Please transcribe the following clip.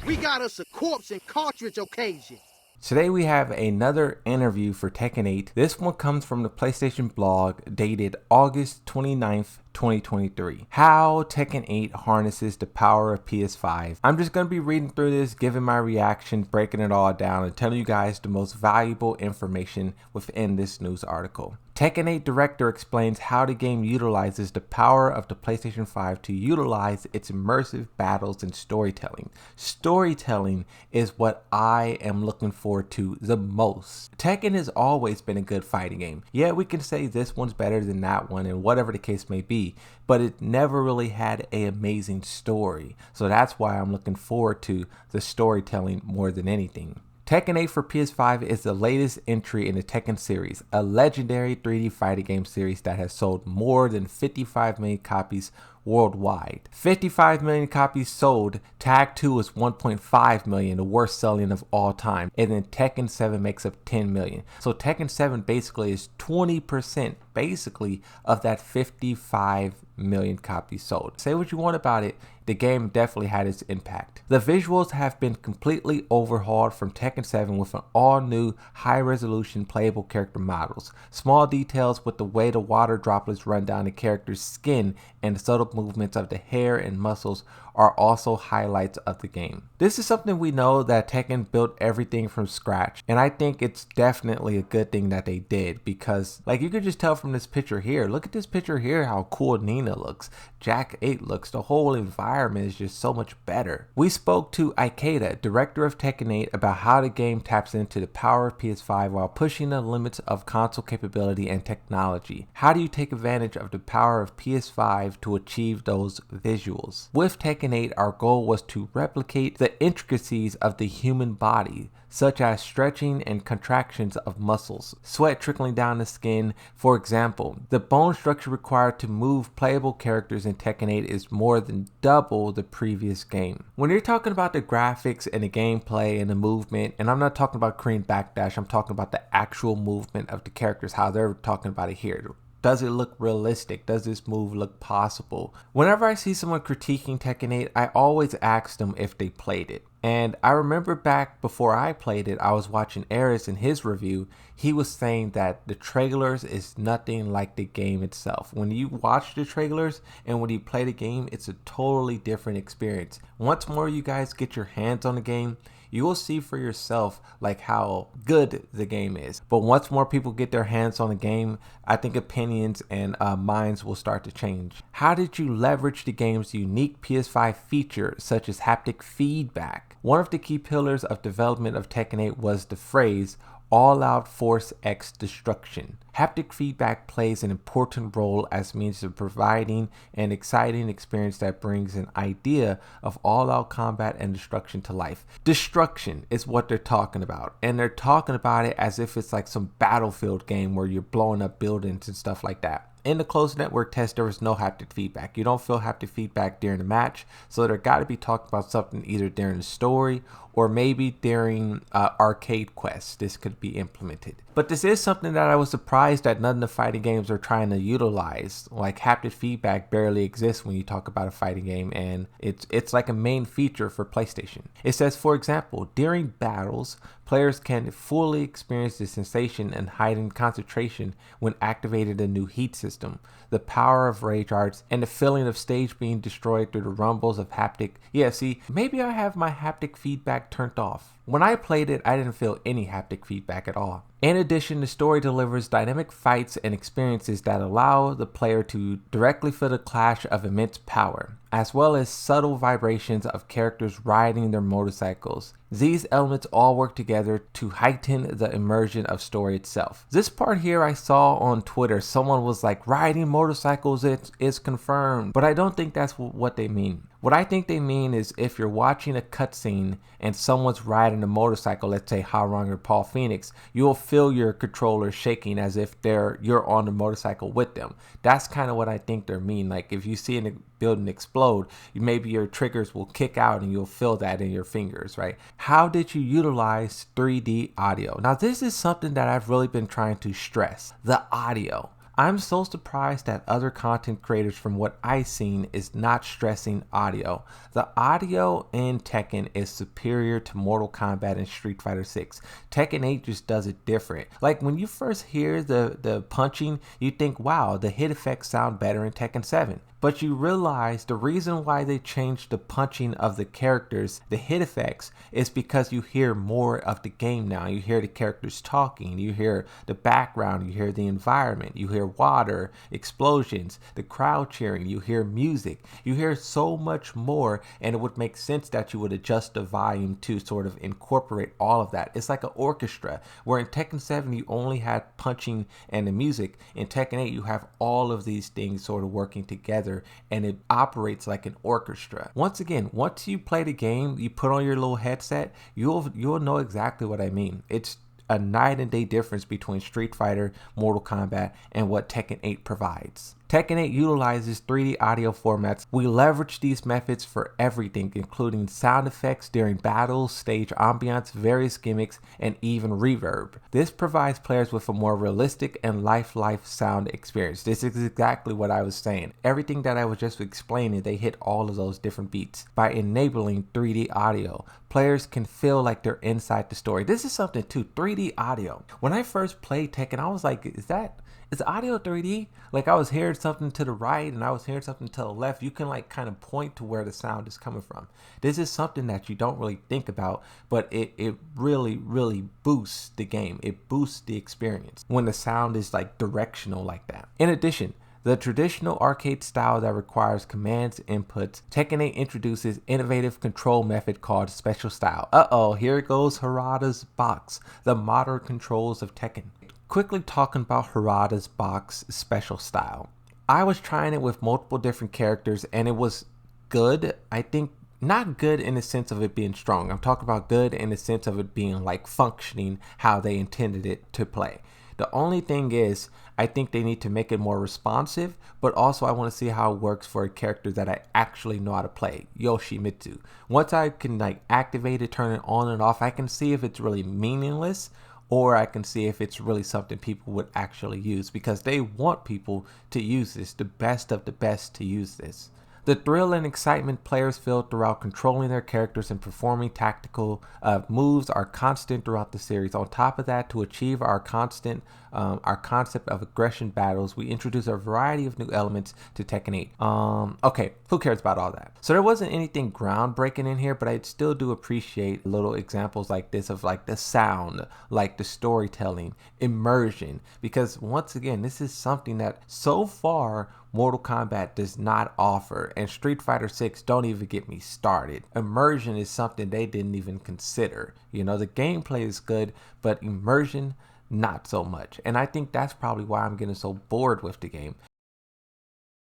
We got us a corpse and cartridge occasion. Today we have another interview for Tekken 8. This one comes from the PlayStation blog dated August 29th, 2023. How Tekken 8 harnesses the power of PS5. I'm just going to be reading through this, giving my reaction, breaking it all down, and telling you guys the most valuable information within this news article. Tekken 8 director explains how the game utilizes the power of the PlayStation 5 to utilize its immersive battles and storytelling. Storytelling is what I am looking forward to the most. Tekken has always been a good fighting game. Yeah, we can say this one's better than that one and whatever the case may be, but it never really had an amazing story. So that's why I'm looking forward to the storytelling more than anything. Tekken 8 for PS5 is the latest entry in the Tekken series, a legendary 3D fighting game series that has sold more than 55 million copies worldwide. 55 million copies sold. Tag 2 is 1.5 million, the worst selling of all time, and then Tekken 7 makes up 10 million. So Tekken 7 basically is 20% basically of that 55 million copies sold. Say what you want about it, the game definitely had its impact. The visuals have been completely overhauled from Tekken 7 with an all new high resolution playable character models. Small details with the way the water droplets run down the character's skin and the subtle movements of the hair and muscles are also highlights of the game. This is something we know that Tekken built everything from scratch, and I think it's definitely a good thing that they did, because like you could just tell from this picture here, look at this picture here how cool Nina looks, Jack 8 looks, the whole environment is just so much better. We spoke to Ikeda, director of Tekken 8, about how the game taps into the power of PS5 while pushing the limits of console capability and technology. How do you take advantage of the power of PS5 to achieve those visuals? With Tekken 8, our goal was to replicate the intricacies of the human body, such as stretching and contractions of muscles, sweat trickling down the skin. For example, the bone structure required to move playable characters in Tekken 8 is more than double the previous game. When you're talking about the graphics and the gameplay and the movement, and I'm not talking about Korean backdash, I'm talking about the actual movement of the characters, how they're talking about it here. Does it look realistic? Does this move look possible? Whenever I see someone critiquing Tekken 8, I always ask them if they played it. And I remember back before I played it, I was watching Aris in his review. He was saying that the trailers is nothing like the game itself. When you watch the trailers and when you play the game, it's a totally different experience. Once more you guys get your hands on the game, you will see for yourself like how good the game is. But once more people get their hands on the game, I think opinions and minds will start to change. How did you leverage the game's unique PS5 feature such as haptic feedback? One of the key pillars of development of Tekken 8 was the phrase all-out force X destruction. Haptic feedback plays an important role as means of providing an exciting experience that brings an idea of all-out combat and destruction to life. Destruction is what they're talking about, and they're talking about it as if it's like some Battlefield game where you're blowing up buildings and stuff like that. In the closed network test, there was no haptic feedback. You don't feel haptic feedback during the match, so they're got to be talking about something either during the story or maybe during arcade quests. This could be implemented. But this is something that I was surprised that none of the fighting games are trying to utilize. Like haptic feedback barely exists when you talk about a fighting game, and it's like a main feature for PlayStation. It says, for example, during battles, players can fully experience the sensation and heightened concentration when activating a new heat system, the power of rage arts, and the feeling of stage being destroyed through the rumbles of haptic. Yeah, see, maybe I have my haptic feedback turned off. When I played it, I didn't feel any haptic feedback at all. In addition, the story delivers dynamic fights and experiences that allow the player to directly feel the clash of immense power, as well as subtle vibrations of characters riding their motorcycles. These elements all work together to heighten the immersion of story itself. This part here I saw on Twitter, someone was like, riding motorcycles is confirmed, but I don't think that's what they mean. What I think they mean is if you're watching a cutscene and someone's riding a motorcycle, let's say Harong or Paul Phoenix, you'll feel your controller shaking as if you're on the motorcycle with them. That's kind of what I think they mean. Like if you see a building explode, maybe your triggers will kick out and you'll feel that in your fingers, right? How did you utilize 3D audio? Now this is something that I've really been trying to stress. The audio. I'm so surprised that other content creators from what I've seen is not stressing audio. The audio in Tekken is superior to Mortal Kombat and Street Fighter 6. Tekken 8 just does it different. Like when you first hear the punching, you think, wow, the hit effects sound better in Tekken 7. But you realize the reason why they changed the punching of the characters, the hit effects, is because you hear more of the game now. You hear the characters talking, you hear the background, you hear the environment, you hear water, explosions, the crowd cheering, you hear music, you hear so much more, and it would make sense that you would adjust the volume to sort of incorporate all of that. It's like an orchestra, where in Tekken 7 you only had punching and the music. In Tekken 8 you have all of these things sort of working together, and it operates like an orchestra. Once again, once you play the game, you put on your little headset, you'll know exactly what I mean. It's a night and day difference between Street Fighter, Mortal Kombat, and what Tekken 8 provides. Tekken 8 utilizes 3D audio formats. We leverage these methods for everything, including sound effects during battles, stage ambiance, various gimmicks, and even reverb. This provides players with a more realistic and life sound experience. This is exactly what I was saying. Everything that I was just explaining, they hit all of those different beats. By enabling 3D audio, players can feel like they're inside the story. This is something too, 3D audio. When I first played Tekken, I was like, is audio 3D? Like I was hearing something to the right and I was hearing something to the left. You can like kind of point to where the sound is coming from. This is something that you don't really think about, but it really boosts the game. It boosts the experience when the sound is like directional like that. In addition, the traditional arcade style that requires commands inputs, Tekken 8 introduces innovative control method called special style. Here goes Harada's box, the modern controls of Tekken. Quickly talking about Harada's box special style. I was trying it with multiple different characters and it was good. I think not good in the sense of it being strong. I'm talking about good in the sense of it being like functioning how they intended it to play. The only thing is, I think they need to make it more responsive, but also I want to see how it works for a character that I actually know how to play, Yoshimitsu. Once I can like activate it, turn it on and off, I can see if it's really meaningless, or I can see if it's really something people would actually use, because they want people to use this, the best of the best to use this. The thrill and excitement players feel throughout controlling their characters and performing tactical moves are constant throughout the series. On top of that, to achieve our concept of aggression battles, we introduce a variety of new elements to Tekken 8. Okay, who cares about all that? So there wasn't anything groundbreaking in here, but I still do appreciate little examples like this of like the sound, like the storytelling, immersion, because once again, this is something that so far Mortal Kombat does not offer, and Street Fighter 6, don't even get me started. Immersion is something they didn't even consider. You know, the gameplay is good, but immersion, not so much. And I think that's probably why I'm getting so bored with the game,